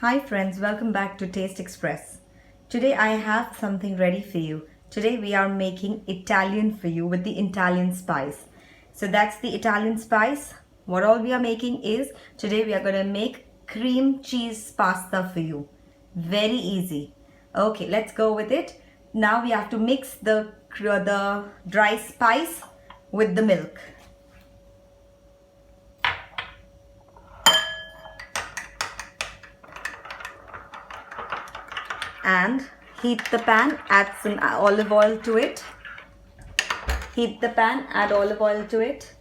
Hi friends, welcome back to Taste Express. Today I have something ready for you. Today we are making Italian for you with the Italian spice. So that's the Italian spice. What all we are making is, today we are going to make cream cheese pasta for you. Very easy. Okay, let's go with it. Now we have to mix the dry spice with the milk. And heat the pan, add some olive oil to it. Heat the pan, add olive oil to it.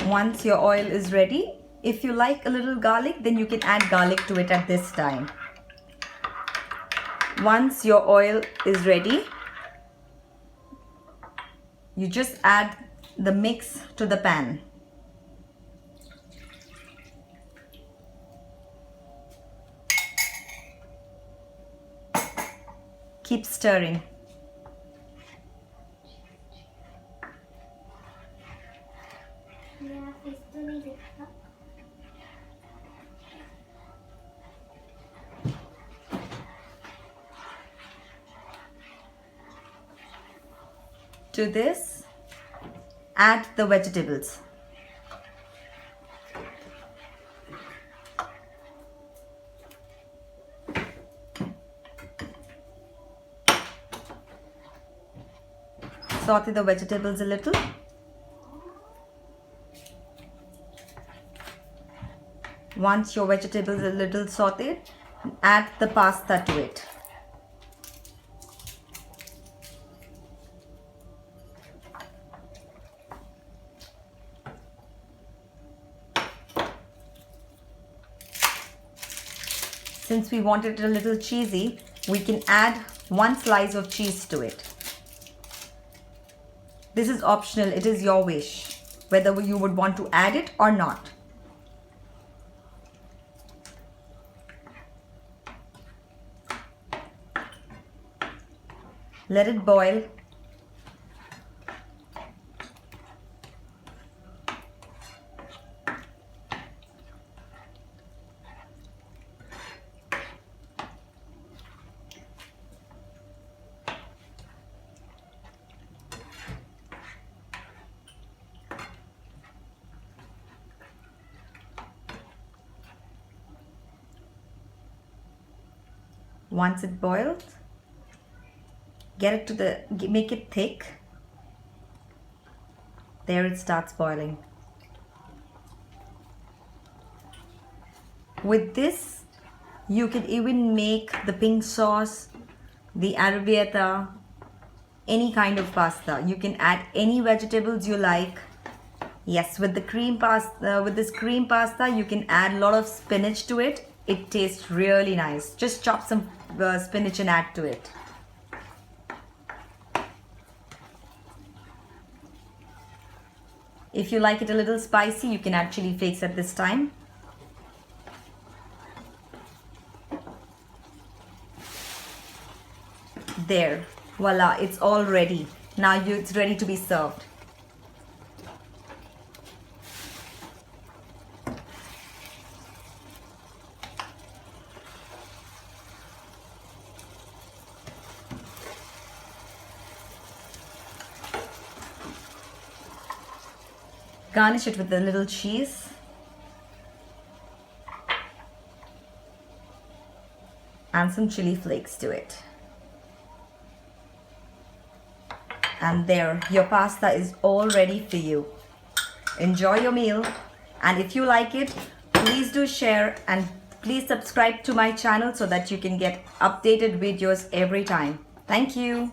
Once your oil is ready, if you like a little garlic, then you can add garlic to it at this time. Once your oil is ready, you just add the mix to the pan. Keep stirring. To this, add the vegetables. Saute the vegetables a little. Once your vegetables are a little sauteed, add the pasta to it. Since we want it a little cheesy, we can add one slice of cheese to it. This is optional, it is your wish, whether you would want to add it or not. Let it boil. Once it boils, make it thick. There it starts boiling. With this, you can even make the pink sauce, the arrabbiata, any kind of pasta. You can add any vegetables you like. Yes, with the cream pasta, with this cream pasta, you can add a lot of spinach to it. It tastes really nice. Just chop some spinach and add to it. If you like it a little spicy, you can add chili flakes at this time. There, voila, it's all ready. Now it's ready to be served. Garnish it with a little cheese. And some chili flakes to it. And there, your pasta is all ready for you. Enjoy your meal. And if you like it, please do share and please subscribe to my channel so that you can get updated videos every time. Thank you.